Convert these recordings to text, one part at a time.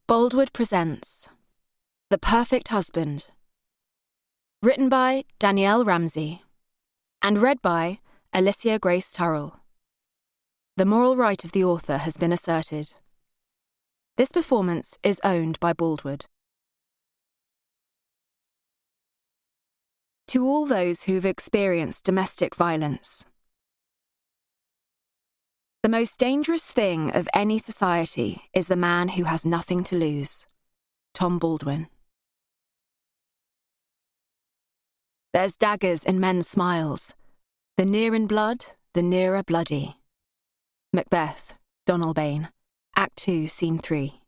Boldwood presents The Perfect Husband. Written by Danielle Ramsay and read by Alicia Grace Turrell. The moral right of the author has been asserted. This performance is owned by Boldwood. To all those who've experienced domestic violence. The most dangerous thing of any society is the man who has nothing to lose. Tom Baldwin. There's daggers in men's smiles. The near in blood, the nearer bloody. Macbeth, Donald Bain, Act 2, Scene 3.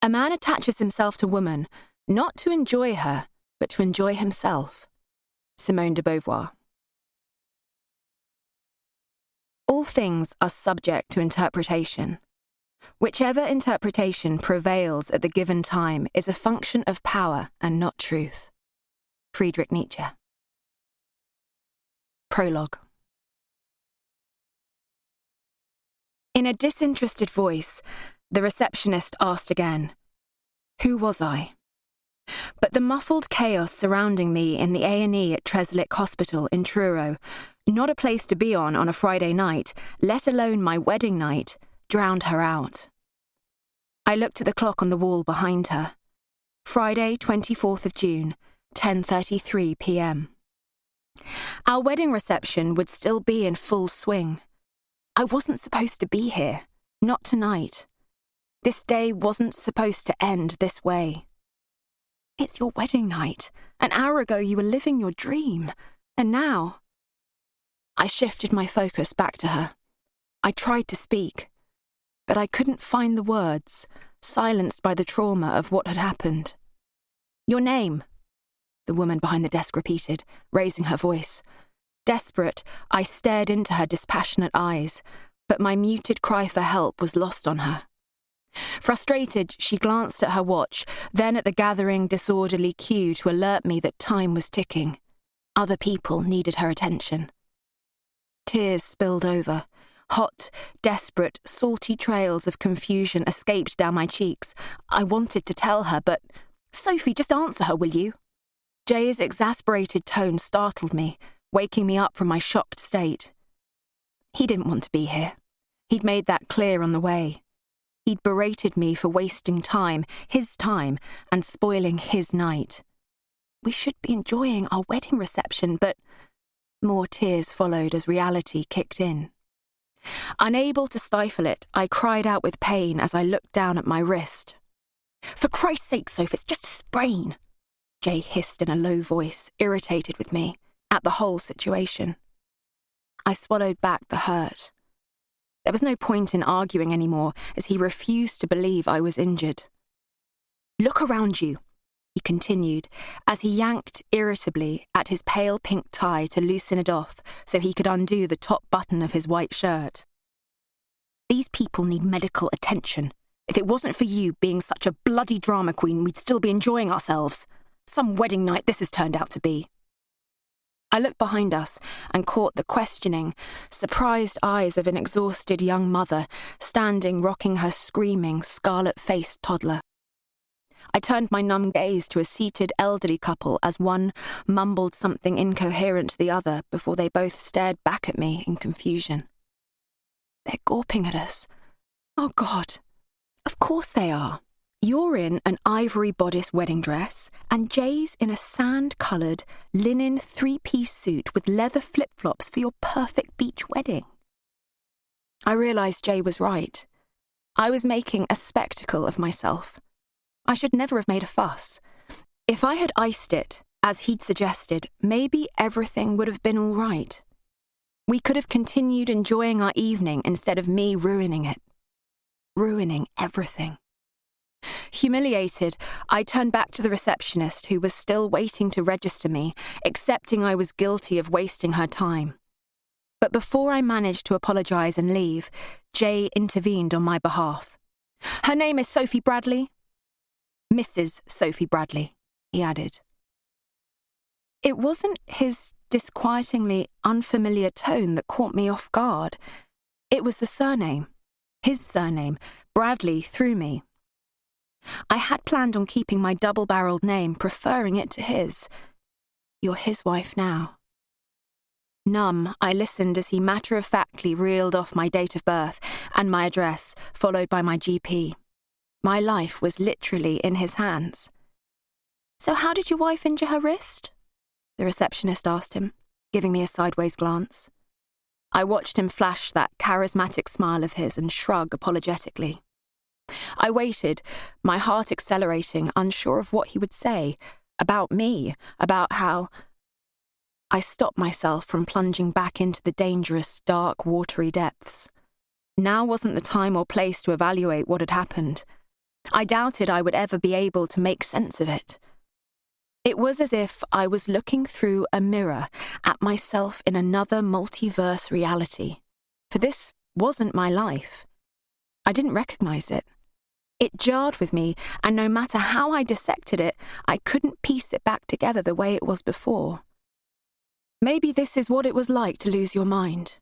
A man attaches himself to woman, not to enjoy her, but to enjoy himself. Simone de Beauvoir. All things are subject to interpretation. Whichever interpretation prevails at the given time is a function of power and not truth. Friedrich Nietzsche. Prologue. In a disinterested voice, the receptionist asked again, "Who was I?" But the muffled chaos surrounding me in the A&E at Treslick Hospital in Truro, not a place to be on a Friday night, let alone my wedding night, drowned her out. I looked at the clock on the wall behind her. Friday, 24th of June, 10:33 p.m. Our wedding reception would still be in full swing. I wasn't supposed to be here, not tonight. This day wasn't supposed to end this way. It's your wedding night. An hour ago you were living your dream, and now... I shifted my focus back to her. I tried to speak, but I couldn't find the words, silenced by the trauma of what had happened. "Your name," the woman behind the desk repeated, raising her voice. Desperate, I stared into her dispassionate eyes, but my muted cry for help was lost on her. Frustrated, she glanced at her watch, then at the gathering, disorderly queue to alert me that time was ticking. Other people needed her attention. Tears spilled over. Hot, desperate, salty trails of confusion escaped down my cheeks. I wanted to tell her, but... "Sophie, just answer her, will you?" Jay's exasperated tone startled me, waking me up from my shocked state. He didn't want to be here. He'd made that clear on the way. He'd berated me for wasting time, his time, and spoiling his night. We should be enjoying our wedding reception, but... More tears followed as reality kicked in. Unable to stifle it, I cried out with pain as I looked down at my wrist. "For Christ's sake, Soph, it's just a sprain," Jay hissed in a low voice, irritated with me, at the whole situation. I swallowed back the hurt. There was no point in arguing anymore, as he refused to believe I was injured. "Look around you," he continued, as he yanked irritably at his pale pink tie to loosen it off so he could undo the top button of his white shirt. "These people need medical attention. If it wasn't for you being such a bloody drama queen, we'd still be enjoying ourselves. Some wedding night this has turned out to be." I looked behind us and caught the questioning, surprised eyes of an exhausted young mother standing rocking her screaming, scarlet-faced toddler. I turned my numb gaze to a seated elderly couple as one mumbled something incoherent to the other before they both stared back at me in confusion. "They're gawping at us. Oh, God. Of course they are. You're in an ivory bodice wedding dress, and Jay's in a sand-coloured linen three-piece suit with leather flip-flops for your perfect beach wedding." I realised Jay was right. I was making a spectacle of myself. I should never have made a fuss. If I had iced it, as he'd suggested, maybe everything would have been all right. We could have continued enjoying our evening instead of me ruining it. Ruining everything. Humiliated, I turned back to the receptionist who was still waiting to register me, accepting I was guilty of wasting her time. But before I managed to apologise and leave, Jay intervened on my behalf. "Her name is Sophie Bradley." "Mrs. Sophie Bradley," he added. It wasn't his disquietingly unfamiliar tone that caught me off guard. It was the surname. His surname, Bradley through me. I had planned on keeping my double-barreled name, preferring it to his. You're his wife now. Numb, I listened as he matter-of-factly reeled off my date of birth and my address, followed by my GP. My life was literally in his hands. So how did your wife injure her wrist? The receptionist asked him, giving me a sideways glance. I watched him flash that charismatic smile of his and shrug apologetically. I waited, my heart accelerating, unsure of what he would say, about me, about how... I stopped myself from plunging back into the dangerous, dark, watery depths. Now wasn't the time or place to evaluate what had happened. I doubted I would ever be able to make sense of it. It was as if I was looking through a mirror at myself in another multiverse reality. For this wasn't my life. I didn't recognize it. It jarred with me, and no matter how I dissected it, I couldn't piece it back together the way it was before. Maybe this is what it was like to lose your mind.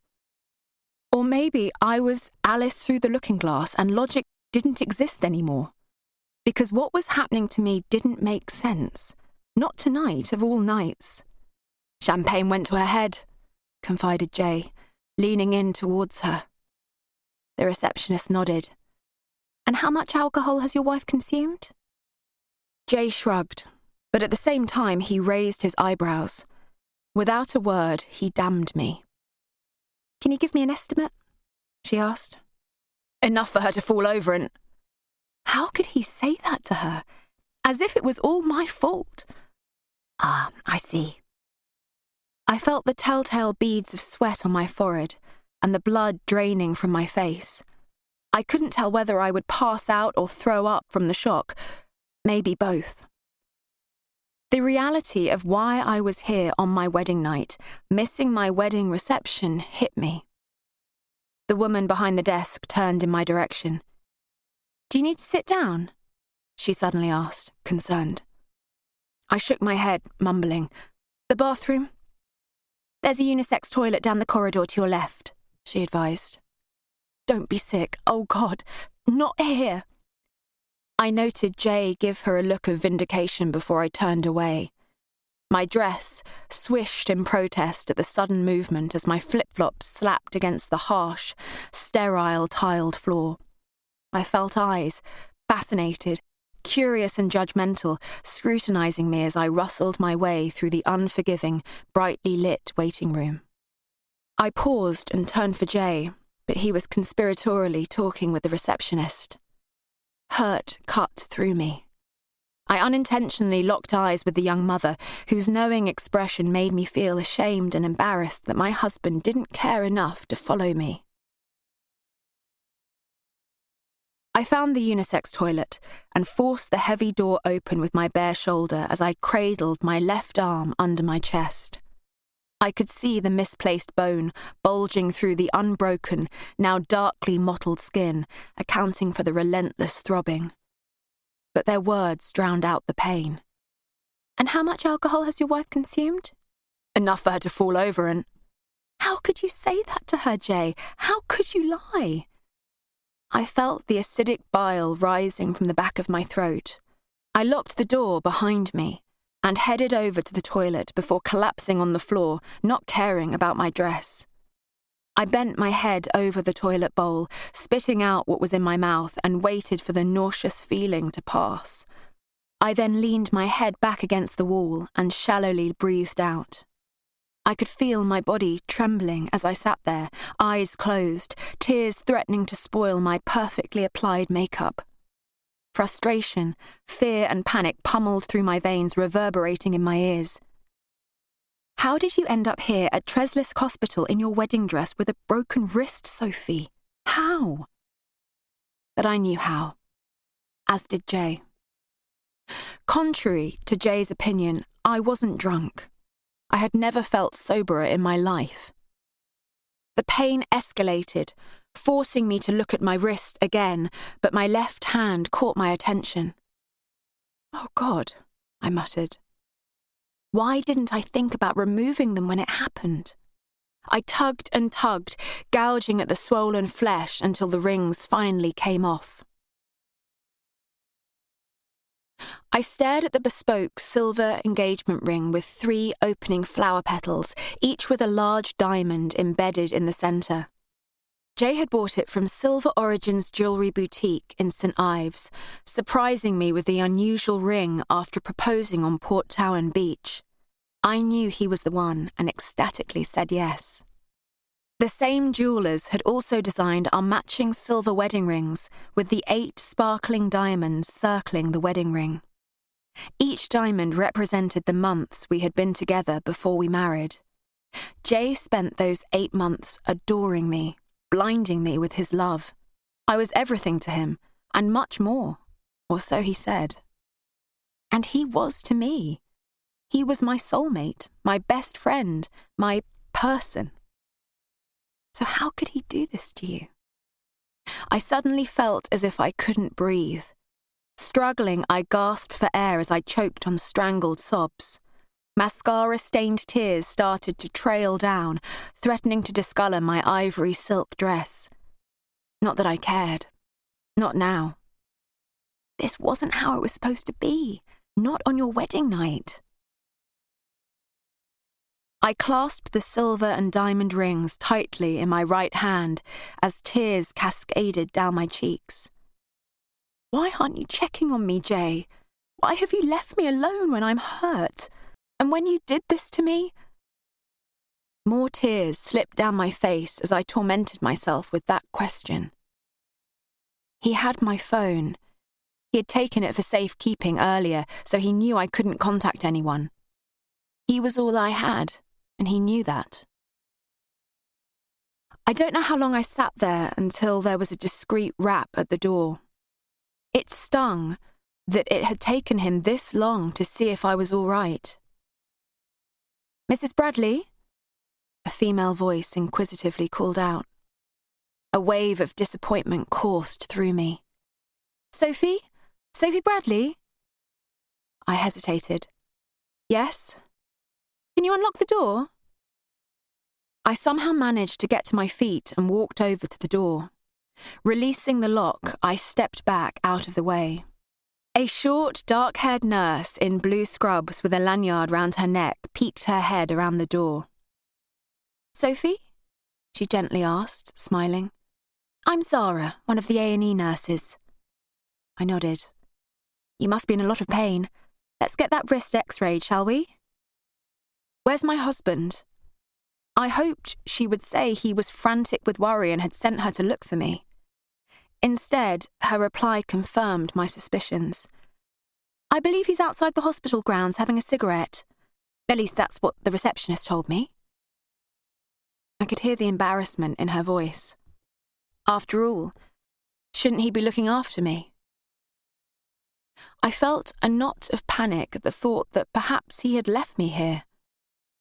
Or maybe I was Alice through the looking glass and logic didn't exist anymore. Because what was happening to me didn't make sense. Not tonight, of all nights. Champagne went to her head, confided Jay, leaning in towards her. The receptionist nodded. And how much alcohol has your wife consumed? Jay shrugged, but at the same time he raised his eyebrows. Without a word, he damned me. Can you give me an estimate? She asked. Enough for her to fall over and... How could he say that to her? As if it was all my fault. Ah, I see. I felt the telltale beads of sweat on my forehead and the blood draining from my face. I couldn't tell whether I would pass out or throw up from the shock. Maybe both. The reality of why I was here on my wedding night, missing my wedding reception, hit me. The woman behind the desk turned in my direction. Do you need to sit down? She suddenly asked, concerned. I shook my head, mumbling. The bathroom? There's a unisex toilet down the corridor to your left, she advised. Don't be sick. Oh, God, not here. I noted Jay give her a look of vindication before I turned away. My dress swished in protest at the sudden movement as my flip-flops slapped against the harsh, sterile tiled floor. I felt eyes, fascinated, curious and judgmental, scrutinizing me as I rustled my way through the unforgiving, brightly lit waiting room. I paused and turned for Jay, but he was conspiratorially talking with the receptionist. Hurt cut through me. I unintentionally locked eyes with the young mother, whose knowing expression made me feel ashamed and embarrassed that my husband didn't care enough to follow me. I found the unisex toilet and forced the heavy door open with my bare shoulder as I cradled my left arm under my chest. I could see the misplaced bone bulging through the unbroken, now darkly mottled skin, accounting for the relentless throbbing. But their words drowned out the pain. And how much alcohol has your wife consumed? Enough for her to fall over and... How could you say that to her, Jay? How could you lie? I felt the acidic bile rising from the back of my throat. I locked the door behind me and headed over to the toilet before collapsing on the floor, not caring about my dress. I bent my head over the toilet bowl, spitting out what was in my mouth, and waited for the nauseous feeling to pass. I then leaned my head back against the wall and shallowly breathed out. I could feel my body trembling as I sat there, eyes closed, tears threatening to spoil my perfectly applied makeup. Frustration, fear and panic pummeled through my veins, reverberating in my ears. How did you end up here at Candlish Hospital in your wedding dress with a broken wrist, Sophie? How? But I knew how. As did Jay. Contrary to Jay's opinion, I wasn't drunk. I had never felt soberer in my life. The pain escalated, forcing me to look at my wrist again, but my left hand caught my attention. Oh, God, I muttered. Why didn't I think about removing them when it happened? I tugged and tugged, gouging at the swollen flesh until the rings finally came off. I stared at the bespoke silver engagement ring with 3 opening flower petals, each with a large diamond embedded in the centre. Jay had bought it from Silver Origins Jewellery Boutique in St Ives, surprising me with the unusual ring after proposing on Port Towan Beach. I knew he was the one and ecstatically said yes. The same jewellers had also designed our matching silver wedding rings with the 8 sparkling diamonds circling the wedding ring. Each diamond represented the months we had been together before we married. Jay spent those 8 months adoring me, blinding me with his love. I was everything to him, and much more, or so he said. And he was to me. He was my soulmate, my best friend, my person. So how could he do this to you? I suddenly felt as if I couldn't breathe. Struggling, I gasped for air as I choked on strangled sobs. Mascara-stained tears started to trail down, threatening to discolour my ivory silk dress. Not that I cared. Not now. This wasn't how it was supposed to be. Not on your wedding night. I clasped the silver and diamond rings tightly in my right hand as tears cascaded down my cheeks. Why aren't you checking on me, Jay? Why have you left me alone when I'm hurt? And when you did this to me? More tears slipped down my face as I tormented myself with that question. He had my phone. He had taken it for safekeeping earlier, so he knew I couldn't contact anyone. He was all I had, and he knew that. I don't know how long I sat there until there was a discreet rap at the door. It stung that it had taken him this long to see if I was all right. "Mrs. Bradley?" a female voice inquisitively called out. A wave of disappointment coursed through me. "Sophie? Sophie Bradley?" I hesitated. "Yes? Can you unlock the door?" I somehow managed to get to my feet and walked over to the door. Releasing the lock, I stepped back out of the way. A short, dark-haired nurse in blue scrubs with a lanyard round her neck peeked her head around the door. "Sophie?" she gently asked, smiling. "I'm Zara, one of the A&E nurses." I nodded. "You must be in a lot of pain. Let's get that wrist x-rayed, shall we?" "Where's my husband?" I hoped she would say he was frantic with worry and had sent her to look for me. Instead, her reply confirmed my suspicions. "I believe he's outside the hospital grounds having a cigarette. At least that's what the receptionist told me." I could hear the embarrassment in her voice. After all, shouldn't he be looking after me? I felt a knot of panic at the thought that perhaps he had left me here.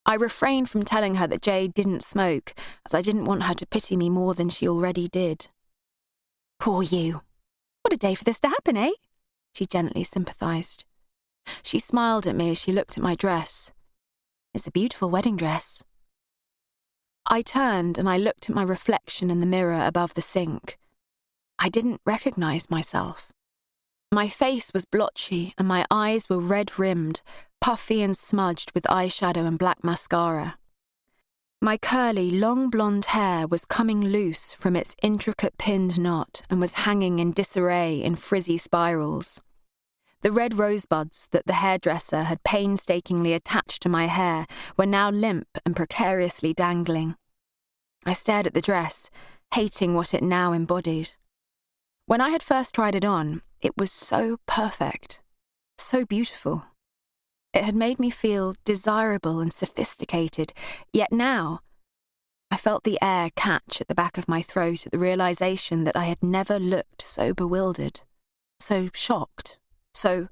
I refrained from telling her that Jay didn't smoke, as I didn't want her to pity me more than she already did. "Poor you. What a day for this to happen, eh?" she gently sympathised. She smiled at me as she looked at my dress. "It's a beautiful wedding dress." I turned and I looked at my reflection in the mirror above the sink. I didn't recognise myself. My face was blotchy and my eyes were red-rimmed, puffy and smudged with eyeshadow and black mascara. My curly, long blonde hair was coming loose from its intricate pinned knot and was hanging in disarray in frizzy spirals. The red rosebuds that the hairdresser had painstakingly attached to my hair were now limp and precariously dangling. I stared at the dress, hating what it now embodied. When I had first tried it on, it was so perfect, so beautiful. It had made me feel desirable and sophisticated, yet now I felt the air catch at the back of my throat at the realisation that I had never looked so bewildered, so shocked, so...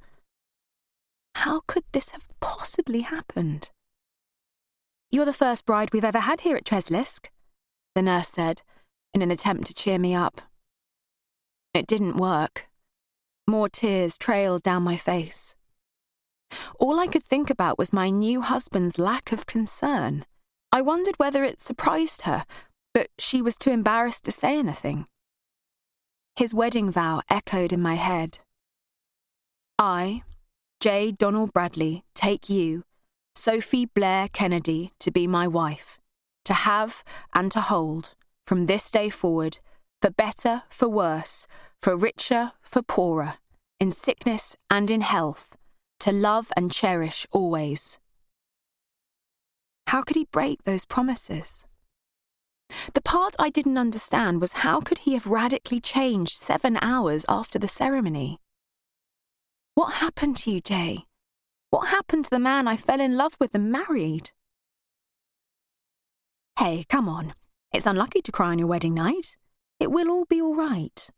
How could this have possibly happened? "You're the first bride we've ever had here at Treslisk," the nurse said, in an attempt to cheer me up. It didn't work. More tears trailed down my face. All I could think about was my new husband's lack of concern. I wondered whether it surprised her, but she was too embarrassed to say anything. His wedding vow echoed in my head. I, J. Donald Bradley, take you, Sophie Blair Kennedy, to be my wife, to have and to hold, from this day forward, for better, for worse, for richer, for poorer, in sickness and in health, to love and cherish always. How could he break those promises? The part I didn't understand was how could he have radically changed 7 hours after the ceremony? What happened to you, Jay? What happened to the man I fell in love with and married? Hey, come on. It's unlucky to cry on your wedding night. It will all be all right.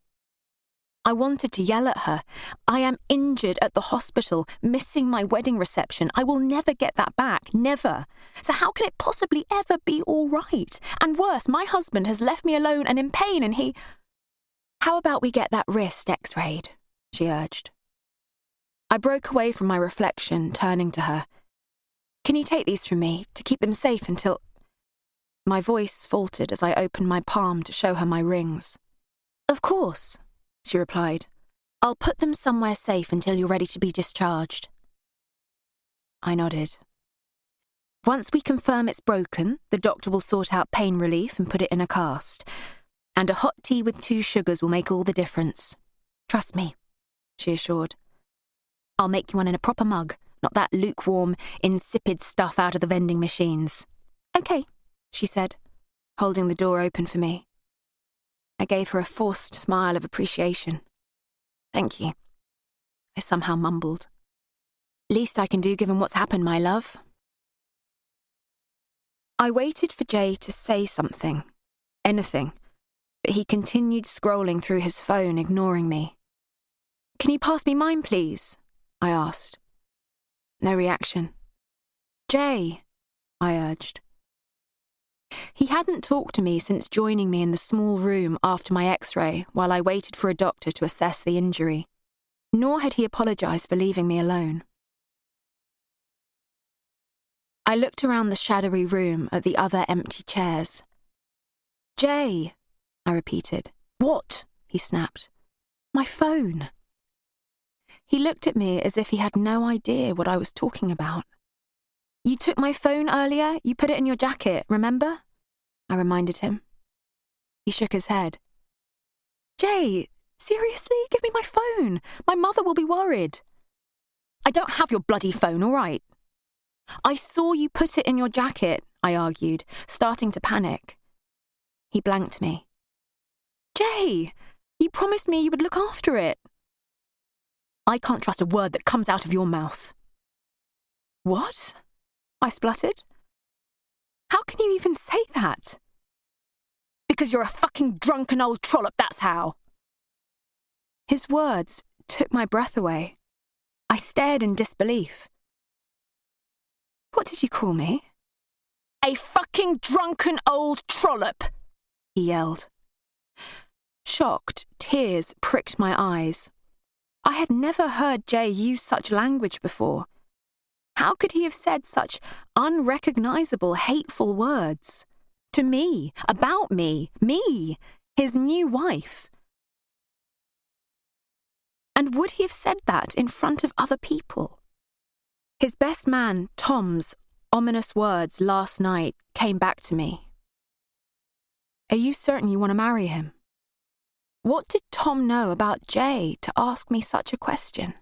I wanted to yell at her. I am injured at the hospital, missing my wedding reception. I will never get that back, never. So how can it possibly ever be all right? And worse, my husband has left me alone and in pain and he... How about we get that wrist x-rayed? She urged. I broke away from my reflection, turning to her. Can you take these from me, to keep them safe until... My voice faltered as I opened my palm to show her my rings. Of course, she replied. I'll put them somewhere safe until you're ready to be discharged. I nodded. Once we confirm it's broken, the doctor will sort out pain relief and put it in a cast. And a hot tea with 2 sugars will make all the difference. Trust me, she assured. I'll make you one in a proper mug, not that lukewarm, insipid stuff out of the vending machines. Okay, she said, holding the door open for me. I gave her a forced smile of appreciation. Thank you, I somehow mumbled. Least I can do given what's happened, my love. I waited for Jay to say something, anything, but he continued scrolling through his phone, ignoring me. Can you pass me mine, please? I asked. No reaction. Jay, I urged. He hadn't talked to me since joining me in the small room after my x-ray while I waited for a doctor to assess the injury, nor had he apologised for leaving me alone. I looked around the shadowy room at the other empty chairs. Jay, I repeated. What? He snapped. My phone. He looked at me as if he had no idea what I was talking about. You took my phone earlier, you put it in your jacket, remember? I reminded him. He shook his head. Jay, seriously? Give me my phone. My mother will be worried. I don't have your bloody phone, all right? I saw you put it in your jacket, I argued, starting to panic. He blanked me. Jay, you promised me you would look after it. I can't trust a word that comes out of your mouth. What? I spluttered. How can you even say that? Because you're a fucking drunken old trollop, that's how. His words took my breath away. I stared in disbelief. What did you call me? A fucking drunken old trollop, he yelled. Shocked, tears pricked my eyes. I had never heard Jay use such language before. How could he have said such unrecognisable, hateful words? To me, about me, his new wife. And would he have said that in front of other people? His best man, Tom's, ominous words last night came back to me. Are you certain you want to marry him? What did Tom know about Jay to ask me such a question?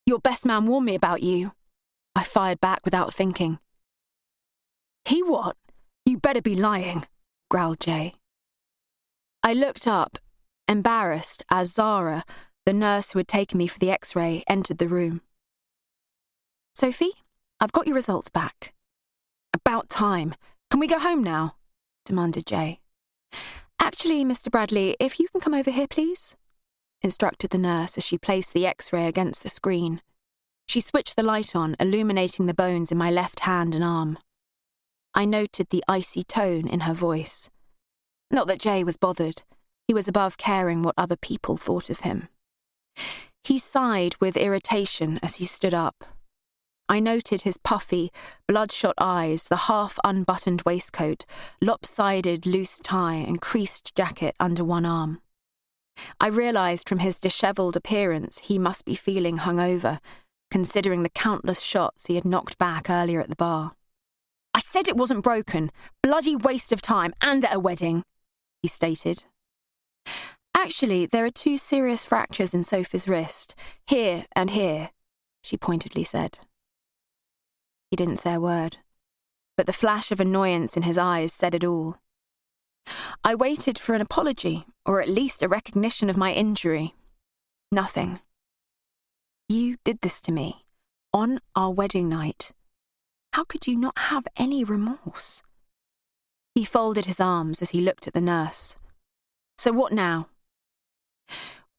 Your best man warned me about you, I fired back without thinking. He what? You better be lying, growled Jay. I looked up, embarrassed, as Zara, the nurse who had taken me for the x-ray, entered the room. Sophie, I've got your results back. About time. Can we go home now? Demanded Jay. Actually, Mr. Bradley, if you can come over here, please, instructed the nurse as she placed the x-ray against the screen. She switched the light on, illuminating the bones in my left hand and arm. I noted the icy tone in her voice. Not that Jay was bothered. He was above caring what other people thought of him. He sighed with irritation as he stood up. I noted his puffy, bloodshot eyes, the half-unbuttoned waistcoat, lopsided loose tie and creased jacket under one arm. I realised from his dishevelled appearance he must be feeling hungover, considering the countless shots he had knocked back earlier at the bar. "I said it wasn't broken. Bloody waste of time, and at a wedding," he stated. "Actually, there are 2 serious fractures in Sophie's wrist, here and here," she pointedly said. He didn't say a word, but the flash of annoyance in his eyes said it all. I waited for an apology, or at least a recognition of my injury. Nothing. "You did this to me, on our wedding night. How could you not have any remorse?" He folded his arms as he looked at the nurse. "So what now?"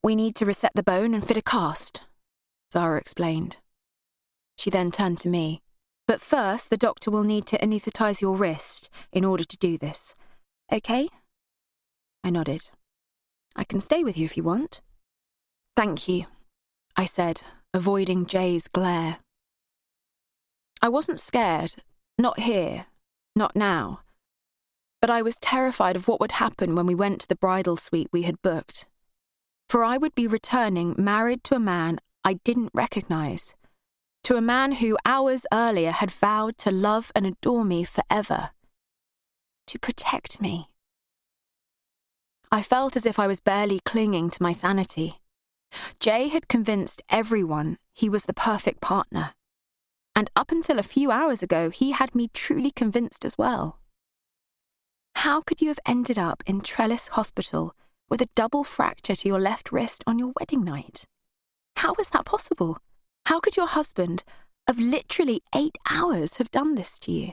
"We need to reset the bone and fit a cast," Zara explained. She then turned to me. "But first, the doctor will need to anaesthetise your wrist in order to do this. Okay?" I nodded. "I can stay with you if you want." "Thank you," I said, avoiding Jay's glare. I wasn't scared, not here, not now. But I was terrified of what would happen when we went to the bridal suite we had booked. For I would be returning married to a man I didn't recognise, to a man who hours earlier had vowed to love and adore me forever, to protect me. I felt as if I was barely clinging to my sanity. Jay had convinced everyone he was the perfect partner, and up until a few hours ago he had me truly convinced as well. How could you have ended up in Trellis Hospital with a double fracture to your left wrist on your wedding night? How was that possible? How could your husband, of literally 8 hours, have done this to you?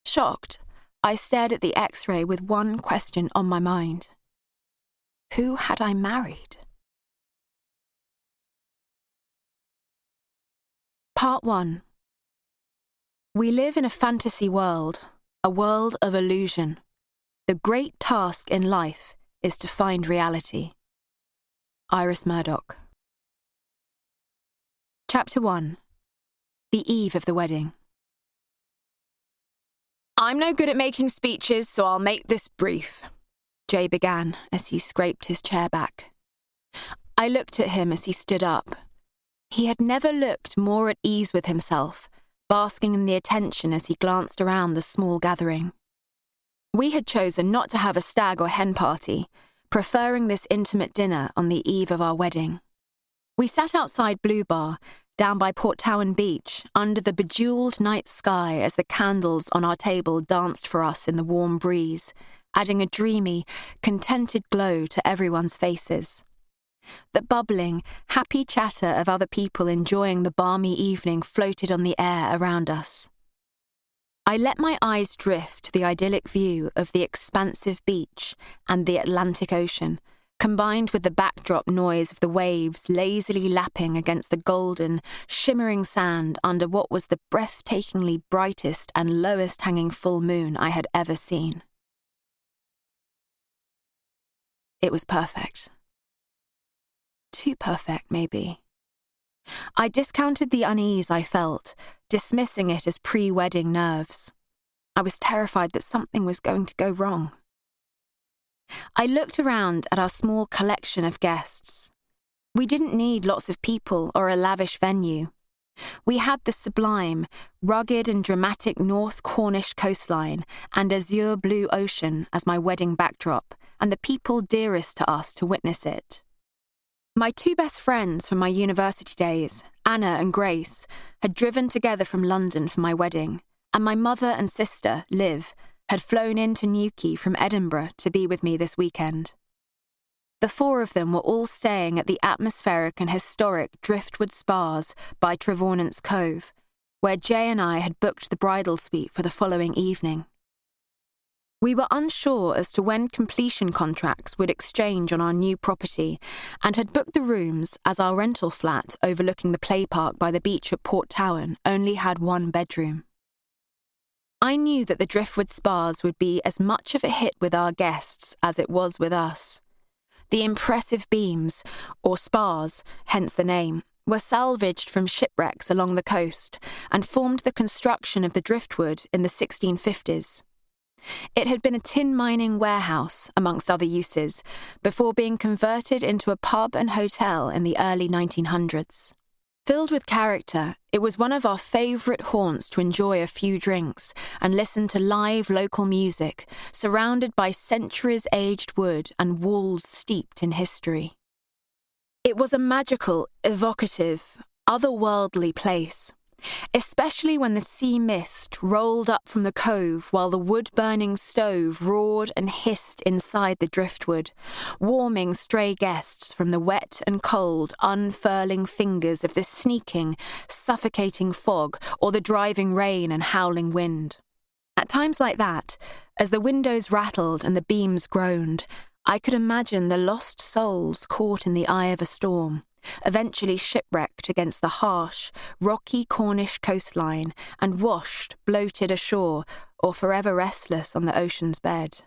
Shocked, I stared at the X-ray with one question on my mind. Who had I married? Part 1. We live in a fantasy world, a world of illusion. The great task in life is to find reality. Iris Murdoch. Chapter 1. The eve of the wedding. "I'm no good at making speeches, so I'll make this brief," Jay began as he scraped his chair back. I looked at him as he stood up. He had never looked more at ease with himself, basking in the attention as he glanced around the small gathering. We had chosen not to have a stag or hen party, preferring this intimate dinner on the eve of our wedding. We sat outside Blue Bar, down by Portrayal Beach, under the bejewelled night sky as the candles on our table danced for us in the warm breeze, adding a dreamy, contented glow to everyone's faces. The bubbling, happy chatter of other people enjoying the balmy evening floated on the air around us. I let my eyes drift to the idyllic view of the expansive beach and the Atlantic Ocean, combined with the backdrop noise of the waves lazily lapping against the golden, shimmering sand under what was the breathtakingly brightest and lowest-hanging full moon I had ever seen. It was perfect. Too perfect, maybe. I discounted the unease I felt, dismissing it as pre-wedding nerves. I was terrified that something was going to go wrong. I looked around at our small collection of guests. We didn't need lots of people or a lavish venue. We had the sublime, rugged and dramatic North Cornish coastline and azure blue ocean as my wedding backdrop, and the people dearest to us to witness it. My 2 best friends from my university days, Anna and Grace, had driven together from London for my wedding, and my mother and sister, Liv, had flown into Newquay from Edinburgh to be with me this weekend. The 4 of them were all staying at the atmospheric and historic Driftwood Spas by Trevornant's Cove, where Jay and I had booked the bridal suite for the following evening. We were unsure as to when completion contracts would exchange on our new property and had booked the rooms as our rental flat overlooking the play park by the beach at Port Towan only had 1 bedroom. I knew that the Driftwood Spas would be as much of a hit with our guests as it was with us. The impressive beams, or spas, hence the name, were salvaged from shipwrecks along the coast and formed the construction of the driftwood in the 1650s. It had been a tin mining warehouse, amongst other uses, before being converted into a pub and hotel in the early 1900s. Filled with character, it was one of our favourite haunts to enjoy a few drinks and listen to live local music, surrounded by centuries-aged wood and walls steeped in history. It was a magical, evocative, otherworldly place, especially when the sea mist rolled up from the cove while the wood-burning stove roared and hissed inside the driftwood, warming stray guests from the wet and cold, unfurling fingers of the sneaking, suffocating fog or the driving rain and howling wind. At times like that, as the windows rattled and the beams groaned, I could imagine the lost souls caught in the eye of a storm, eventually shipwrecked against the harsh, rocky Cornish coastline and washed, bloated ashore, or forever restless on the ocean's bed.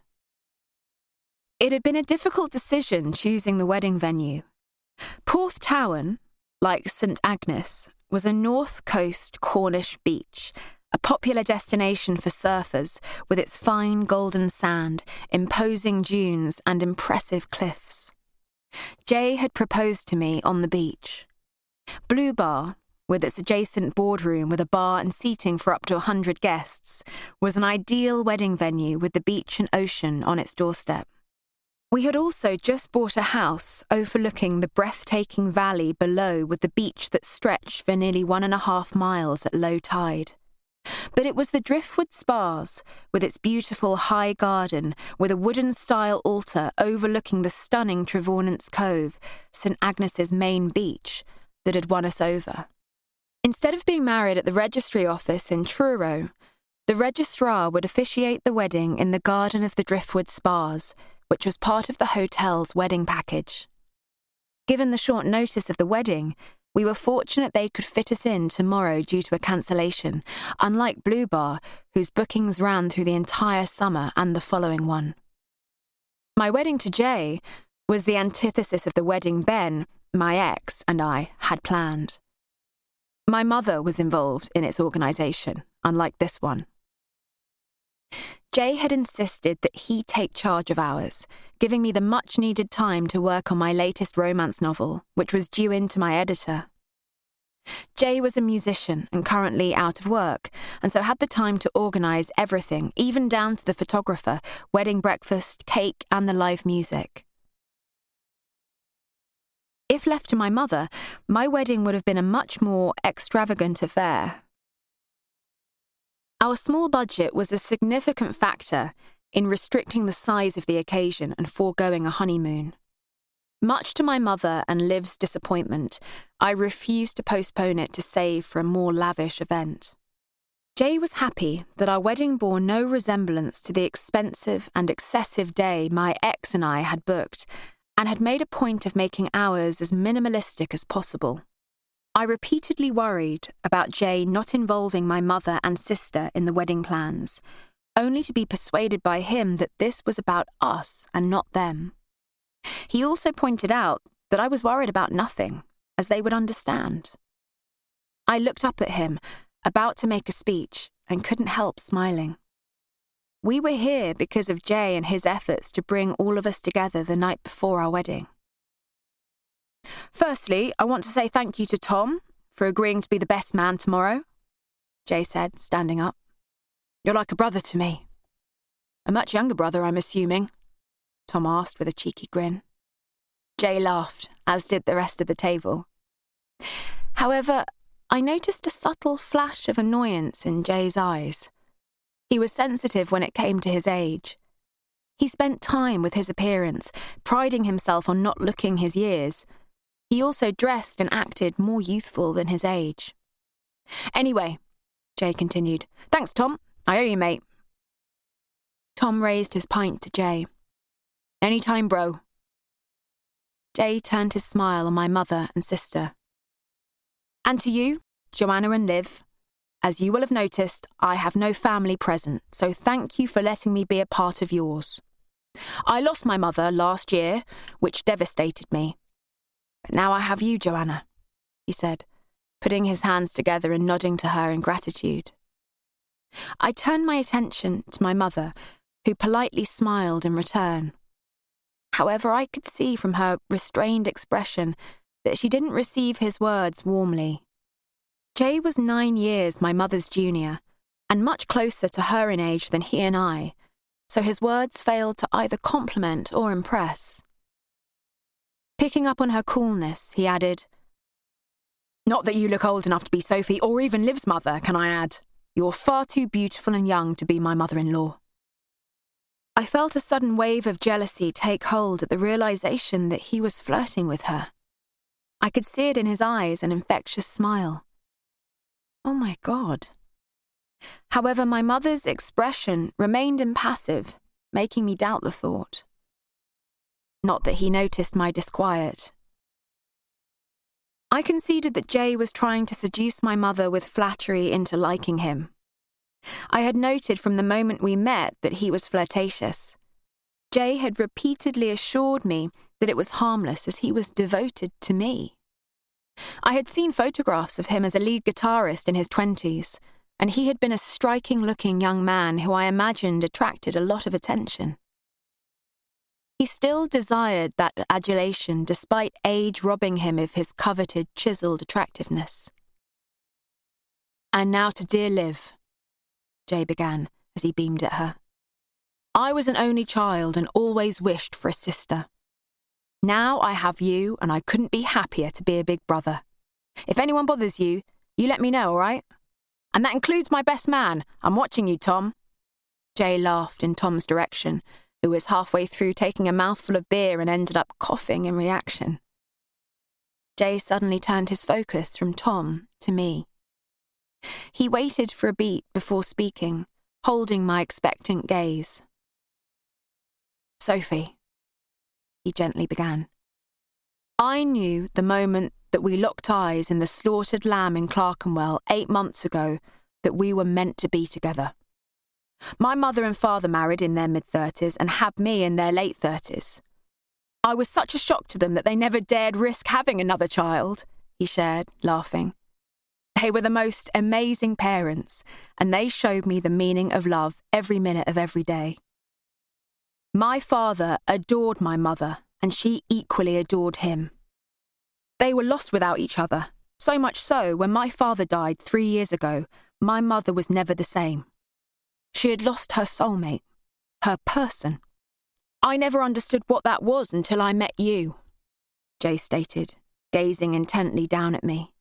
It had been a difficult decision choosing the wedding venue. Porthtowan, like St Agnes, was a north coast Cornish beach, a popular destination for surfers with its fine golden sand, imposing dunes and impressive cliffs. Jay had proposed to me on the beach. Blue Bar, with its adjacent boardroom with a bar and seating for up to 100 guests, was an ideal wedding venue with the beach and ocean on its doorstep. We had also just bought a house overlooking the breathtaking valley below with the beach that stretched for nearly 1.5 miles at low tide. But it was the Driftwood Spas, with its beautiful high garden, with a wooden-style altar overlooking the stunning Trevornance Cove, St Agnes's main beach, that had won us over. Instead of being married at the registry office in Truro, the registrar would officiate the wedding in the garden of the Driftwood Spas, which was part of the hotel's wedding package. Given the short notice of the wedding, we were fortunate they could fit us in tomorrow due to a cancellation, unlike Blue Bar, whose bookings ran through the entire summer and the following one. My wedding to Jay was the antithesis of the wedding Ben, my ex, and I had planned. My mother was involved in its organisation, unlike this one. Jay had insisted that he take charge of ours, giving me the much-needed time to work on my latest romance novel, which was due in to my editor. Jay was a musician and currently out of work, and so had the time to organise everything, even down to the photographer, wedding breakfast, cake, and the live music. If left to my mother, my wedding would have been a much more extravagant affair. Our small budget was a significant factor in restricting the size of the occasion and foregoing a honeymoon. Much to my mother and Liv's disappointment, I refused to postpone it to save for a more lavish event. Jay was happy that our wedding bore no resemblance to the expensive and excessive day my ex and I had booked, and had made a point of making ours as minimalistic as possible. I repeatedly worried about Jay not involving my mother and sister in the wedding plans, only to be persuaded by him that this was about us and not them. He also pointed out that I was worried about nothing, as they would understand. I looked up at him, about to make a speech, and couldn't help smiling. We were here because of Jay and his efforts to bring all of us together the night before our wedding. Firstly, I want to say thank you to Tom for agreeing to be the best man tomorrow, Jay said, standing up. You're like a brother to me. A much younger brother, I'm assuming, Tom asked with a cheeky grin. Jay laughed, as did the rest of the table. However, I noticed a subtle flash of annoyance in Jay's eyes. He was sensitive when it came to his age. He spent time with his appearance, priding himself on not looking his years. He also dressed and acted more youthful than his age. Anyway, Jay continued, thanks, Tom. I owe you, mate. Tom raised his pint to Jay. Anytime, bro. Jay turned his smile on my mother and sister. And to you, Joanna and Liv. As you will have noticed, I have no family present, so thank you for letting me be a part of yours. I lost my mother last year, which devastated me. But now I have you, Joanna. he said, putting his hands together and nodding to her in gratitude. I turned my attention to my mother, who politely smiled in return. However, I could see from her restrained expression that she didn't receive his words warmly. Jay was 9 years my mother's junior, and much closer to her in age than he and I, so his words failed to either compliment or impress. Picking up on her coolness, he added, "Not that you look old enough to be Sophie or even Liv's mother, can I add? You're far too beautiful and young to be my mother-in-law." I felt a sudden wave of jealousy take hold at the realization that he was flirting with her. I could see it in his eyes, an infectious smile. Oh my God. However, my mother's expression remained impassive, making me doubt the thought. Not that he noticed my disquiet. I conceded that Jay was trying to seduce my mother with flattery into liking him. I had noted from the moment we met that he was flirtatious. Jay had repeatedly assured me that it was harmless as he was devoted to me. I had seen photographs of him as a lead guitarist in his 20s, and he had been a striking-looking young man who I imagined attracted a lot of attention. He still desired that adulation despite age robbing him of his coveted, chiseled attractiveness. "And now to dear Liv," Jay began as he beamed at her. "I was an only child and always wished for a sister. Now I have you, and I couldn't be happier to be a big brother. If anyone bothers you, you let me know, all right? And that includes my best man. I'm watching you, Tom." Jay laughed in Tom's direction, who was halfway through taking a mouthful of beer and ended up coughing in reaction. Jay suddenly turned his focus from Tom to me. He waited for a beat before speaking, holding my expectant gaze. "Sophie," he gently began, "I knew the moment that we locked eyes in the slaughtered lamb in Clerkenwell 8 months ago that we were meant to be together. My mother and father married in their mid-30s and had me in their late 30s. I was such a shock to them that they never dared risk having another child," he shared, laughing. "They were the most amazing parents, and they showed me the meaning of love every minute of every day. My father adored my mother, and she equally adored him. They were lost without each other, so much so when my father died 3 years ago, my mother was never the same. She had lost her soulmate, her person. I never understood what that was until I met you," Jay stated, gazing intently down at me.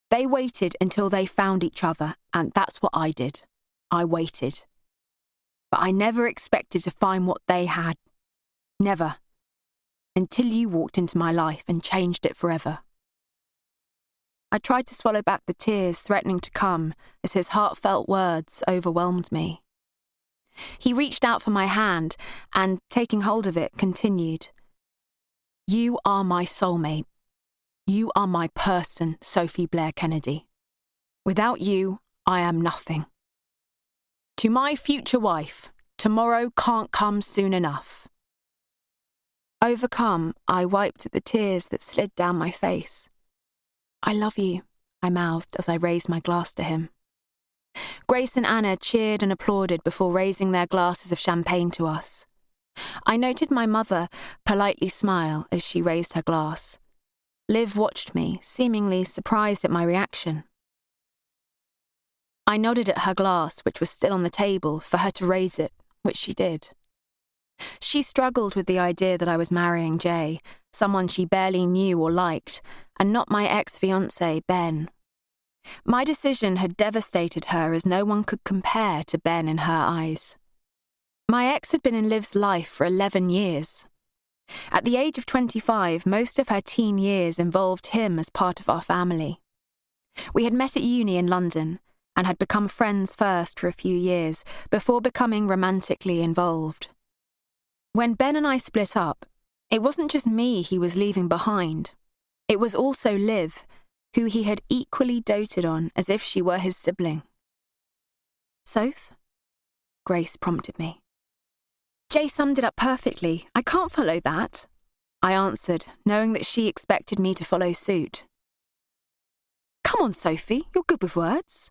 "They waited until they found each other, and that's what I did. I waited. But I never expected to find what they had. Never. Until you walked into my life and changed it forever." I tried to swallow back the tears threatening to come as his heartfelt words overwhelmed me. He reached out for my hand and, taking hold of it, continued, "You are my soulmate. You are my person, Sophie Blair Kennedy. Without you, I am nothing. To my future wife, tomorrow can't come soon enough." Overcome, I wiped at the tears that slid down my face. "I love you," I mouthed as I raised my glass to him. Grace and Anna cheered and applauded before raising their glasses of champagne to us. I noted my mother politely smile as she raised her glass. Liv watched me, seemingly surprised at my reaction. I nodded at her glass, which was still on the table, for her to raise it, which she did. She struggled with the idea that I was marrying Jay, someone she barely knew or liked, and not my ex-fiancé, Ben. My decision had devastated her as no one could compare to Ben in her eyes. My ex had been in Liv's life for 11 years. At the age of 25, most of her teen years involved him as part of our family. We had met at uni in London and had become friends first for a few years before becoming romantically involved. When Ben and I split up, it wasn't just me he was leaving behind. It was also Liv, who he had equally doted on as if she were his sibling. "Soph?" Grace prompted me. "Jay summed it up perfectly. I can't follow that," I answered, knowing that she expected me to follow suit. Come on, Sophie, you're good with words.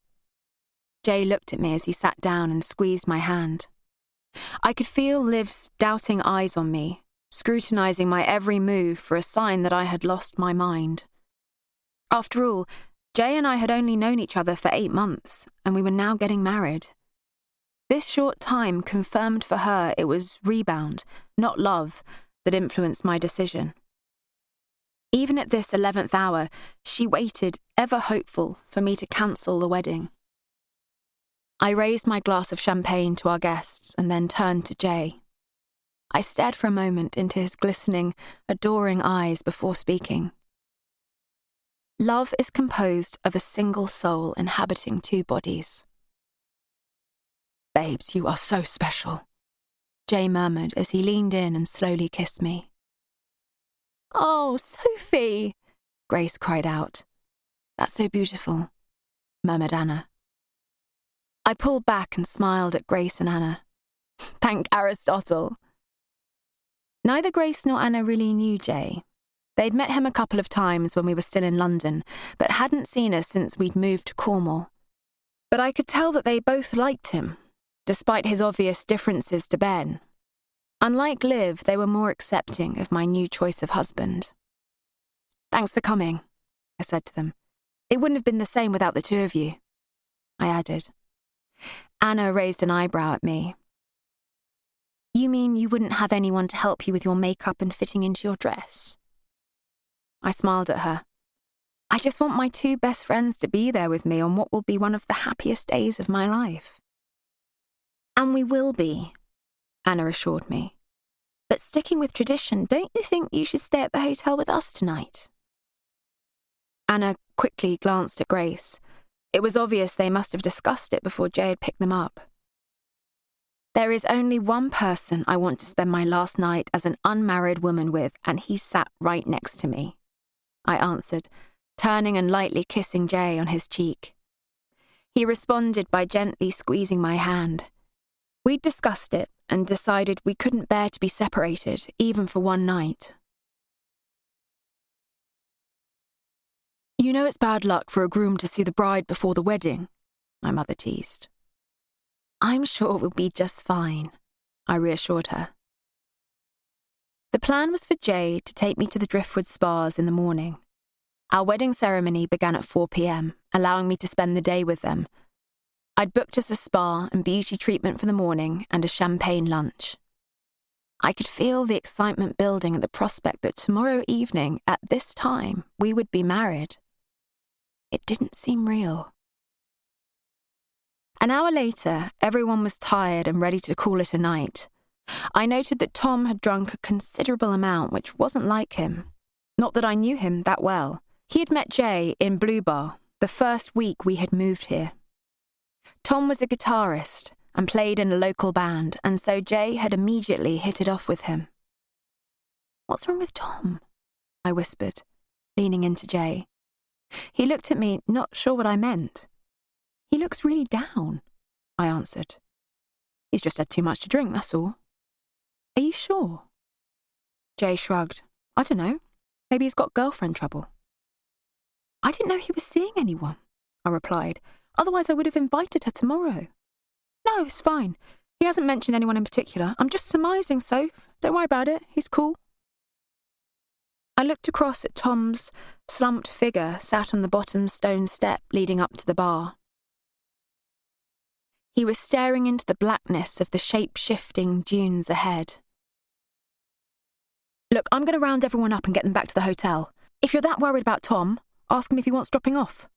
Jay looked at me as he sat down and squeezed my hand. I could feel Liv's doubting eyes on me, scrutinising my every move for a sign that I had lost my mind. After all, Jay and I had only known each other for 8 months, and we were now getting married. This short time confirmed for her it was rebound, not love, that influenced my decision. Even at this 11th hour, she waited, ever hopeful, for me to cancel the wedding. I raised my glass of champagne to our guests and then turned to Jay. I stared for a moment into his glistening, adoring eyes before speaking. Love is composed of a single soul inhabiting 2 bodies. Babes, you are so special, Jay murmured as he leaned in and slowly kissed me. Oh, Sophie, Grace cried out. That's so beautiful, murmured Anna. I pulled back and smiled at Grace and Anna. Thank Aristotle. Neither Grace nor Anna really knew Jay. They'd met him a couple of times when we were still in London, but hadn't seen us since we'd moved to Cornwall. But I could tell that they both liked him, despite his obvious differences to Ben. Unlike Liv, they were more accepting of my new choice of husband. Thanks for coming, I said to them. It wouldn't have been the same without the 2 of you, I added. Anna raised an eyebrow at me. You mean you wouldn't have anyone to help you with your makeup and fitting into your dress? I smiled at her. I just want my 2 best friends to be there with me on what will be one of the happiest days of my life. And we will be, Anna assured me. But sticking with tradition, don't you think you should stay at the hotel with us tonight? Anna quickly glanced at Grace. It was obvious they must have discussed it before Jay had picked them up. There is only one person I want to spend my last night as an unmarried woman with, and he sat right next to me, I answered, turning and lightly kissing Jay on his cheek. He responded by gently squeezing my hand. We'd discussed it and decided we couldn't bear to be separated, even for one night. You know it's bad luck for a groom to see the bride before the wedding, my mother teased. I'm sure we'll be just fine, I reassured her. The plan was for Jay to take me to the Driftwood Spas in the morning. Our wedding ceremony began at 4 p.m, allowing me to spend the day with them. I'd booked us a spa and beauty treatment for the morning and a champagne lunch. I could feel the excitement building at the prospect that tomorrow evening, at this time, we would be married. It didn't seem real. An hour later, everyone was tired and ready to call it a night. I noted that Tom had drunk a considerable amount, which wasn't like him. Not that I knew him that well. He had met Jay in Blue Bar, the first week we had moved here. Tom was a guitarist and played in a local band, and so Jay had immediately hit it off with him. What's wrong with Tom? I whispered, leaning into Jay. He looked at me, not sure what I meant. He looks really down, I answered. He's just had too much to drink, that's all. Are you sure? Jay shrugged. I don't know. Maybe he's got girlfriend trouble. I didn't know he was seeing anyone, I replied. Otherwise I would have invited her tomorrow. No, it's fine. He hasn't mentioned anyone in particular. I'm just surmising, Soph. Don't worry about it. He's cool. I looked across at Tom's slumped figure sat on the bottom stone step leading up to the bar. He was staring into the blackness of the shape-shifting dunes ahead. Look, I'm going to round everyone up and get them back to the hotel. If you're that worried about Tom, ask him if he wants dropping off.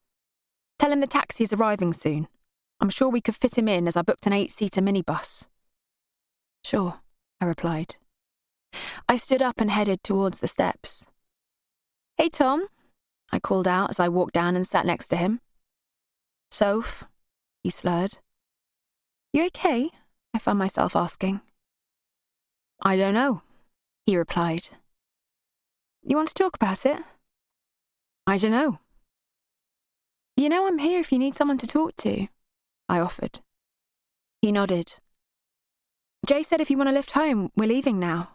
Tell him the taxi is arriving soon. I'm sure we could fit him in as I booked an 8-seater minibus. Sure, I replied. I stood up and headed towards the steps. Hey, Tom, I called out as I walked down and sat next to him. Soph, he slurred. You okay? I found myself asking. I don't know, he replied. You want to talk about it? I don't know. You know I'm here if you need someone to talk to, I offered. He nodded. Jay said if you want to lift home, we're leaving now.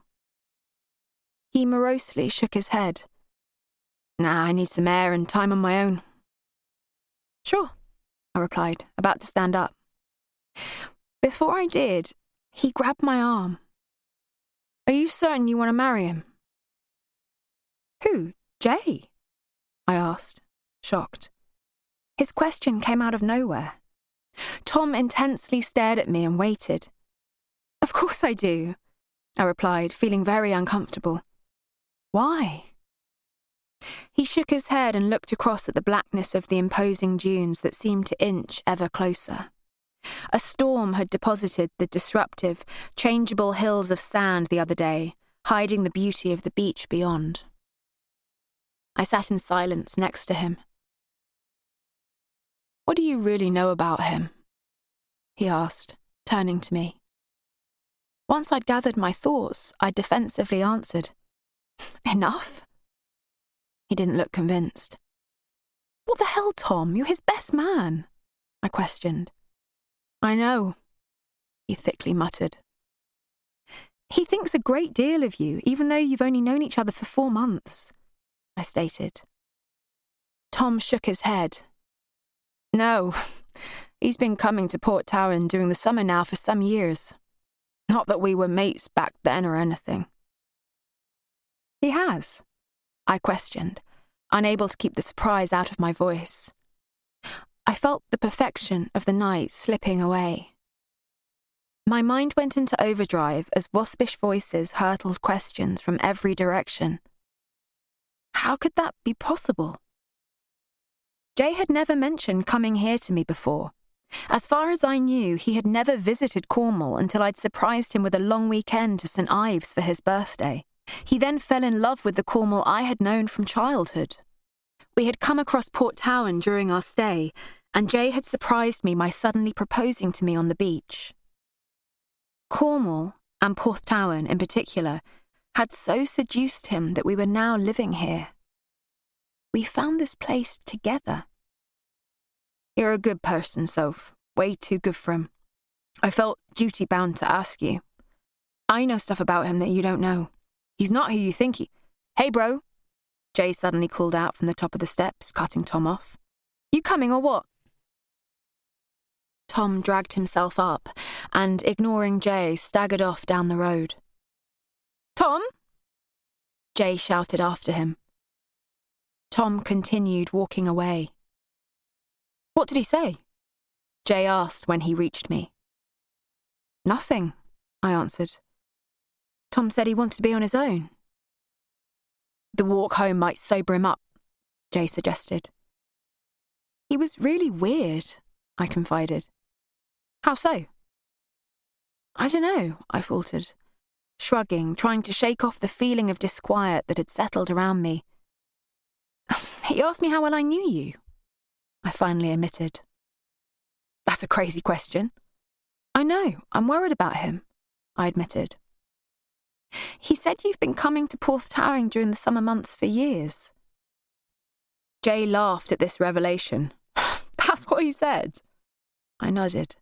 He morosely shook his head. Nah, I need some air and time on my own. Sure, I replied, about to stand up. Before I did, he grabbed my arm. Are you certain you want to marry him? Who? Jay? I asked, shocked. His question came out of nowhere. Tom intensely stared at me and waited. Of course I do, I replied, feeling very uncomfortable. Why? He shook his head and looked across at the blackness of the imposing dunes that seemed to inch ever closer. A storm had deposited the disruptive, changeable hills of sand the other day, hiding the beauty of the beach beyond. I sat in silence next to him. What do you really know about him? He asked, turning to me. Once I'd gathered my thoughts, I defensively answered, Enough? He didn't look convinced. What the hell, Tom? You're his best man, I questioned. I know, he thickly muttered. He thinks a great deal of you, even though you've only known each other for 4 months, I stated. Tom shook his head. No, he's been coming to Port Town during the summer now for some years. Not that we were mates back then or anything. He has, I questioned, unable to keep the surprise out of my voice. I felt the perfection of the night slipping away. My mind went into overdrive as waspish voices hurtled questions from every direction. How could that be possible? Jay had never mentioned coming here to me before. As far as I knew, he had never visited Cornwall until I'd surprised him with a long weekend to St. Ives for his birthday. He then fell in love with the Cornwall I had known from childhood. We had come across Port Town during our stay, and Jay had surprised me by suddenly proposing to me on the beach. Cornwall, and Port Town in particular, had so seduced him that we were now living here. We found this place together. You're a good person, Soph. Way too good for him. I felt duty-bound to ask you. I know stuff about him that you don't know. He's not who you think he... Hey, bro! Jay suddenly called out from the top of the steps, cutting Tom off. You coming or what? Tom dragged himself up and, ignoring Jay, staggered off down the road. Tom! Jay shouted after him. Tom continued walking away. What did he say? Jay asked when he reached me. Nothing, I answered. Tom said he wanted to be on his own. The walk home might sober him up, Jay suggested. He was really weird, I confided. How so? I don't know, I faltered, shrugging, trying to shake off the feeling of disquiet that had settled around me. He asked me how well I knew you, I finally admitted. That's a crazy question. I know, I'm worried about him, I admitted. He said you've been coming to Porth Towering during the summer months for years. Jay laughed at this revelation. That's what he said. I nodded.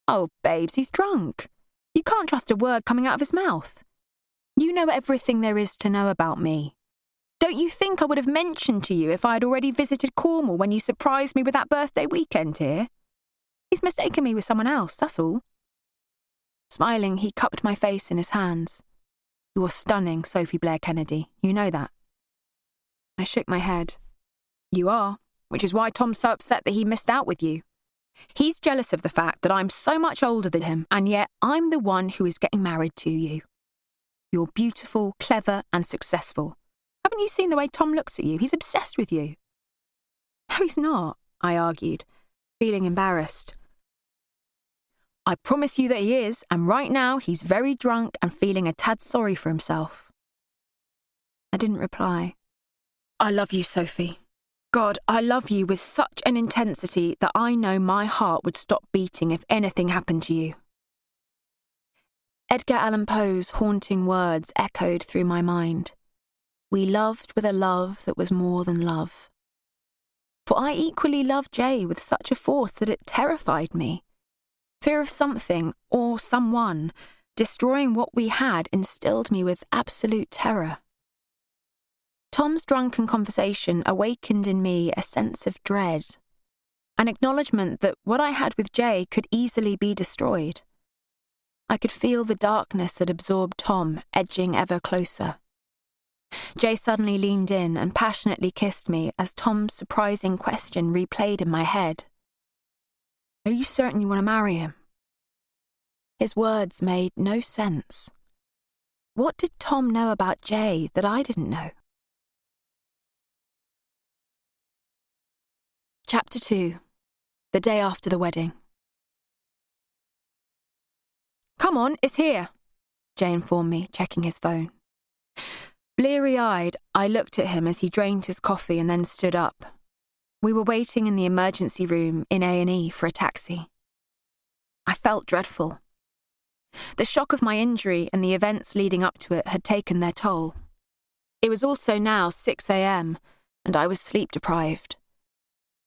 Oh, babes, he's drunk. You can't trust a word coming out of his mouth. You know everything there is to know about me. Don't you think I would have mentioned to you if I had already visited Cornwall when you surprised me with that birthday weekend here? He's mistaken me with someone else, that's all. Smiling, he cupped my face in his hands. You're stunning, Sophie Blair Kennedy. You know that. I shook my head. You are, which is why Tom's so upset that he missed out with you. He's jealous of the fact that I'm so much older than him, and yet I'm the one who is getting married to you. You're beautiful, clever, and successful. Haven't you seen the way Tom looks at you? He's obsessed with you. No, he's not, I argued, feeling embarrassed. I promise you that he is, and right now he's very drunk and feeling a tad sorry for himself. I didn't reply. I love you, Sophie. God, I love you with such an intensity that I know my heart would stop beating if anything happened to you. Edgar Allan Poe's haunting words echoed through my mind. We loved with a love that was more than love. For I equally loved Jay with such a force that it terrified me. Fear of something, or someone, destroying what we had instilled me with absolute terror. Tom's drunken conversation awakened in me a sense of dread. an acknowledgement that what I had with Jay could easily be destroyed. I could feel the darkness that absorbed Tom edging ever closer. Jay suddenly leaned in and passionately kissed me as Tom's surprising question replayed in my head. "Are you certain you want to marry him?" His words made no sense. What did Tom know about Jay that I didn't know? Chapter 2. The day after the wedding. "Come on, it's here," Jay informed me, checking his phone. Bleary-eyed, I looked at him as he drained his coffee and then stood up. We were waiting in the emergency room in A&E for a taxi. I felt dreadful. The shock of my injury and the events leading up to it had taken their toll. It was also now 6 a.m, and I was sleep-deprived.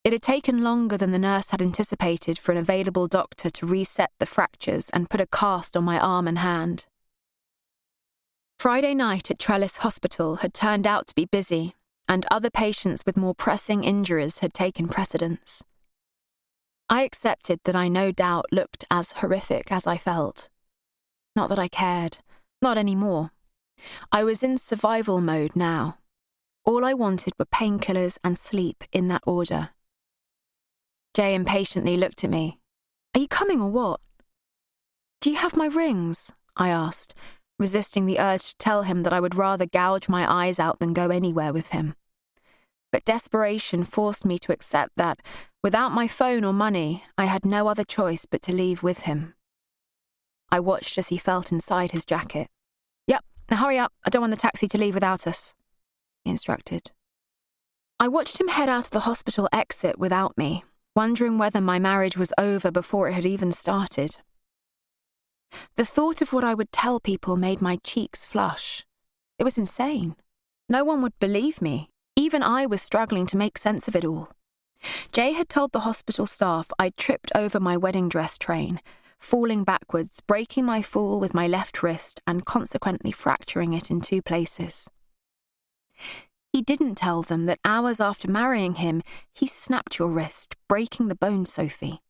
It had taken longer than the nurse had anticipated for an available doctor to reset the fractures and put a cast on my arm and hand. Friday night at Trellis Hospital had turned out to be busy, and other patients with more pressing injuries had taken precedence. I accepted that I no doubt looked as horrific as I felt. Not that I cared, not anymore. I was in survival mode now. All I wanted were painkillers and sleep in that order. Jay impatiently looked at me. "Are you coming or what?" "Do you have my rings?" I asked, resisting the urge to tell him that I would rather gouge my eyes out than go anywhere with him. But desperation forced me to accept that, without my phone or money, I had no other choice but to leave with him. I watched as he felt inside his jacket. "Yep, now hurry up, I don't want the taxi to leave without us," he instructed. I watched him head out of the hospital exit without me, wondering whether my marriage was over before it had even started. The thought of what I would tell people made my cheeks flush. It was insane. No one would believe me. Even I was struggling to make sense of it all. Jay had told the hospital staff I'd tripped over my wedding dress train, falling backwards, breaking my fall with my left wrist and consequently fracturing it in 2 places. He didn't tell them that hours after marrying him, he snapped your wrist, breaking the bone, Sophie.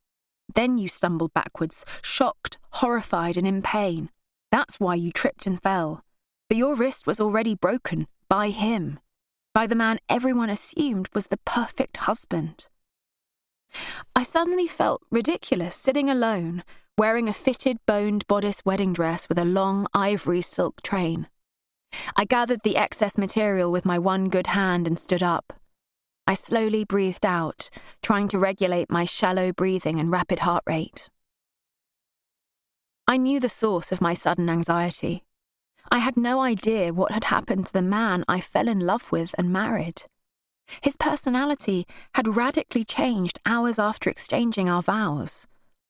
Then you stumbled backwards, shocked, horrified and in pain. That's why you tripped and fell. But your wrist was already broken, by him. By the man everyone assumed was the perfect husband. I suddenly felt ridiculous sitting alone, wearing a fitted boned bodice wedding dress with a long ivory silk train. I gathered the excess material with my one good hand and stood up. I slowly breathed out, trying to regulate my shallow breathing and rapid heart rate. I knew the source of my sudden anxiety. I had no idea what had happened to the man I fell in love with and married. His personality had radically changed hours after exchanging our vows.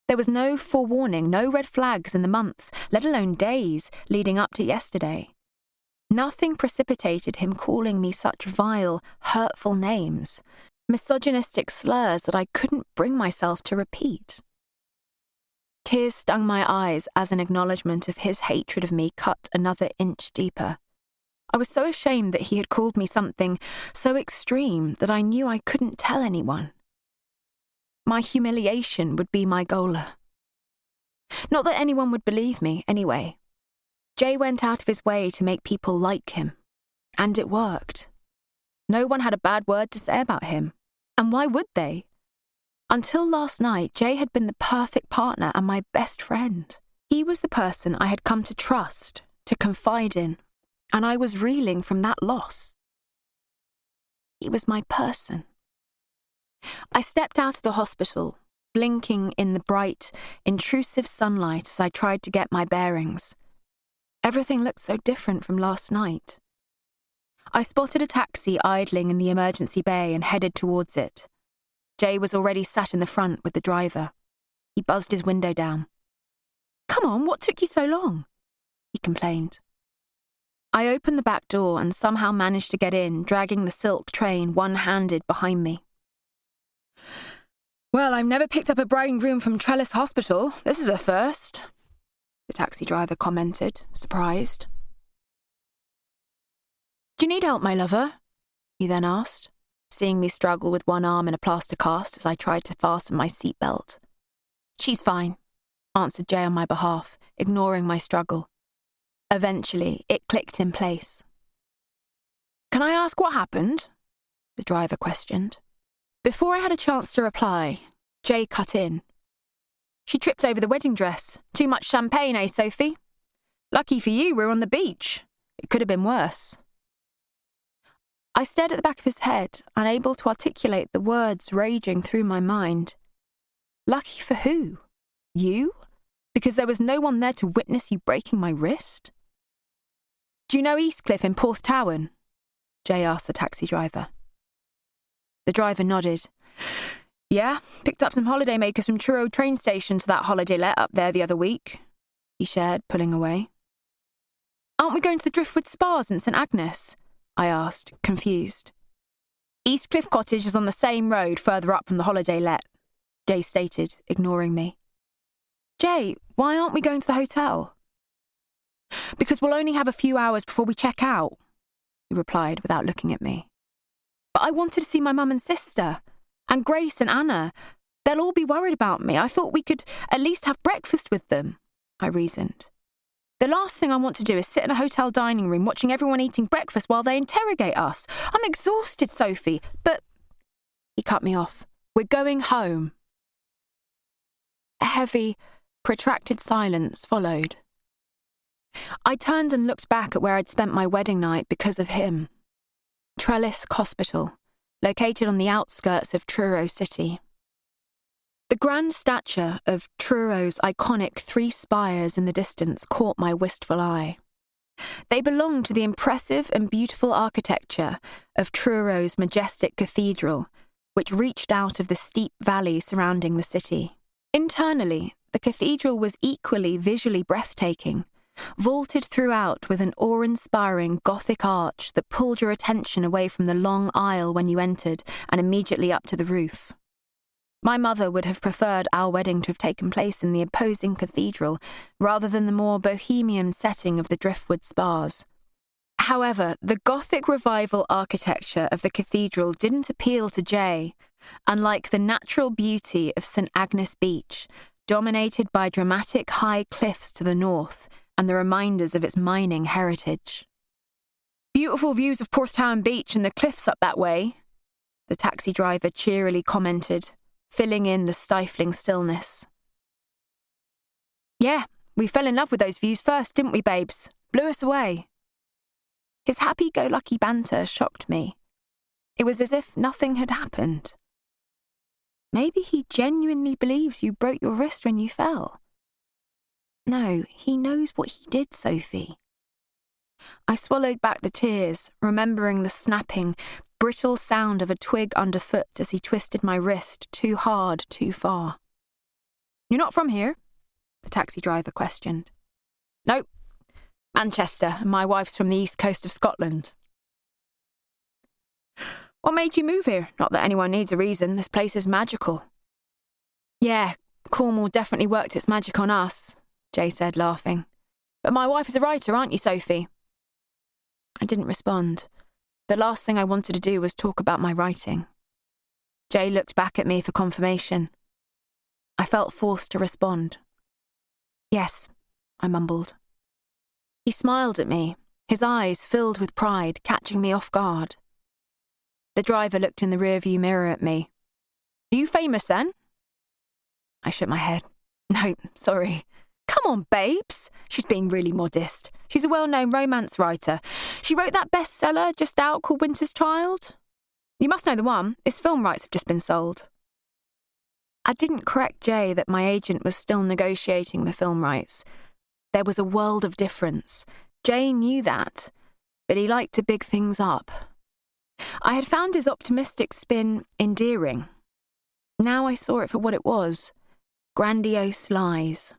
There was no forewarning, no red flags in the months, let alone days, leading up to yesterday. Nothing precipitated him calling me such vile, hurtful names, misogynistic slurs that I couldn't bring myself to repeat. Tears stung my eyes as an acknowledgement of his hatred of me cut another inch deeper. I was so ashamed that he had called me something so extreme that I knew I couldn't tell anyone. My humiliation would be my goal. Not that anyone would believe me, anyway. Jay went out of his way to make people like him. And it worked. No one had a bad word to say about him. And why would they? Until last night, Jay had been the perfect partner and my best friend. He was the person I had come to trust, to confide in, and I was reeling from that loss. He was my person. I stepped out of the hospital, blinking in the bright, intrusive sunlight as I tried to get my bearings. Everything looked so different from last night. I spotted a taxi idling in the emergency bay and headed towards it. Jay was already sat in the front with the driver. He buzzed his window down. "Come on, what took you so long?" he complained. I opened the back door and somehow managed to get in, dragging the silk train one-handed behind me. "Well, I've never picked up a bride and groom from Trellis Hospital. This is a first," the taxi driver commented, surprised. "Do you need help, my lover?" he then asked, seeing me struggle with one arm in a plaster cast as I tried to fasten my seatbelt. "She's fine," answered Jay on my behalf, ignoring my struggle. Eventually, it clicked in place. "Can I ask what happened?" the driver questioned. Before I had a chance to reply, Jay cut in. "She tripped over the wedding dress. Too much champagne, eh, Sophie? Lucky for you, we're on the beach. It could have been worse." I stared at the back of his head, unable to articulate the words raging through my mind. Lucky for who? You? Because there was no one there to witness you breaking my wrist? "Do you know Eastcliff in Porthtowan?" Jay asked the taxi driver. The driver nodded. "Yeah, picked up some holidaymakers from Truro train station to that holiday let up there the other week," he shared, pulling away. "Aren't we going to the Driftwood Spas in St Agnes?" I asked, confused. "Eastcliff Cottage is on the same road further up from the holiday let," Jay stated, ignoring me. "Jay, why aren't we going to the hotel?" "Because we'll only have a few hours before we check out," he replied without looking at me. "But I wanted to see my mum and sister, and Grace and Anna. They'll all be worried about me. I thought we could at least have breakfast with them," I reasoned. "The last thing I want to do is sit in a hotel dining room watching everyone eating breakfast while they interrogate us. I'm exhausted, Sophie, but—" He cut me off. "We're going home." A heavy, protracted silence followed. I turned and looked back at where I'd spent my wedding night because of him. Trellisk Hospital, located on the outskirts of Truro City. The grand stature of Truro's iconic 3 spires in the distance caught my wistful eye. They belonged to the impressive and beautiful architecture of Truro's majestic cathedral, which reached out of the steep valley surrounding the city. Internally, the cathedral was equally visually breathtaking, vaulted throughout with an awe-inspiring Gothic arch that pulled your attention away from the long aisle when you entered and immediately up to the roof. My mother would have preferred our wedding to have taken place in the imposing cathedral rather than the more bohemian setting of the Driftwood Spas. However, the Gothic revival architecture of the cathedral didn't appeal to Jay, unlike the natural beauty of St Agnes Beach, dominated by dramatic high cliffs to the north and the reminders of its mining heritage. "Beautiful views of Porthtowan Beach and the cliffs up that way," the taxi driver cheerily commented, filling in the stifling stillness. "Yeah, we fell in love with those views first, didn't we, babes? Blew us away." His happy-go-lucky banter shocked me. It was as if nothing had happened. Maybe he genuinely believes you broke your wrist when you fell. No, he knows what he did, Sophie. I swallowed back the tears, remembering the snapping, brittle sound of a twig underfoot as he twisted my wrist too hard, too far. "You're not from here?" the taxi driver questioned. "Nope. Manchester, and my wife's from the east coast of Scotland." "What made you move here? Not that anyone needs a reason. This place is magical." "Yeah, Cornwall definitely worked its magic on us," Jay said, laughing. "But my wife is a writer, aren't you, Sophie?" I didn't respond. The last thing I wanted to do was talk about my writing. Jay looked back at me for confirmation. I felt forced to respond. "Yes," I mumbled. He smiled at me, his eyes filled with pride, catching me off guard. The driver looked in the rearview mirror at me. "Are you famous then?" I shook my head. "No, sorry." "Come on, babes." She's being really modest. "She's a well-known romance writer. She wrote that bestseller just out called Winter's Child. You must know the one. Its film rights have just been sold." I didn't correct Jay that my agent was still negotiating the film rights. There was a world of difference. Jay knew that, but he liked to big things up. I had found his optimistic spin endearing. Now I saw it for what it was. Grandiose lies.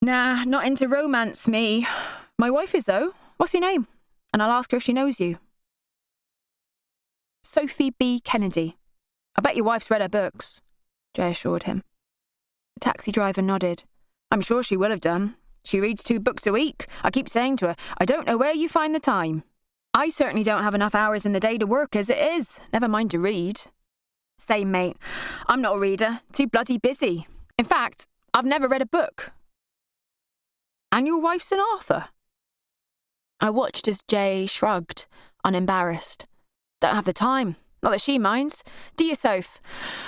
"Nah, not into romance, me. My wife is, though. What's your name? And I'll ask her if she knows you." "Sophie B. Kennedy. I bet your wife's read her books," Jay assured him. The taxi driver nodded. "I'm sure she will have done. She reads 2 books a week. I keep saying to her, I don't know where you find the time." I certainly don't have enough hours in the day to work as it is, never mind to read. Same, mate. I'm not a reader, too bloody busy. In fact, I've never read a book. And your wife's an author? I watched as Jay shrugged, unembarrassed. Don't have the time. Not that she minds. Do you, Soph?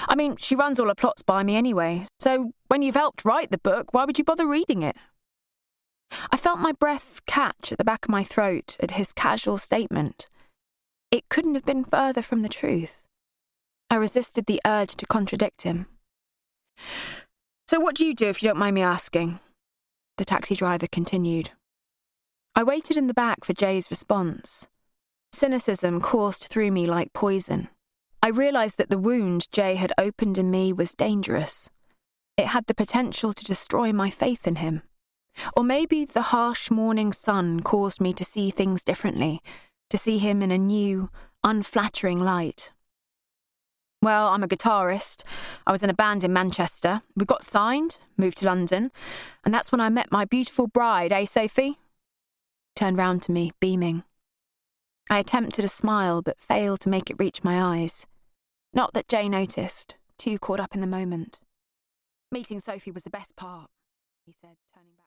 I mean, she runs all her plots by me anyway, so when you've helped write the book, why would you bother reading it? I felt my breath catch at the back of my throat at his casual statement. It couldn't have been further from the truth. I resisted the urge to contradict him. So what do you do if you don't mind me asking? The taxi driver continued. I waited in the back for Jay's response. Cynicism coursed through me like poison. I realised that the wound Jay had opened in me was dangerous. It had the potential to destroy my faith in him. Or maybe the harsh morning sun caused me to see things differently, to see him in a new, unflattering light. Well, I'm a guitarist. I was in a band in Manchester. We got signed, moved to London, and that's when I met my beautiful bride, eh, Sophie? Turned round to me, beaming. I attempted a smile, but failed to make it reach my eyes. Not that Jay noticed, too caught up in the moment. Meeting Sophie was the best part, he said, turning back.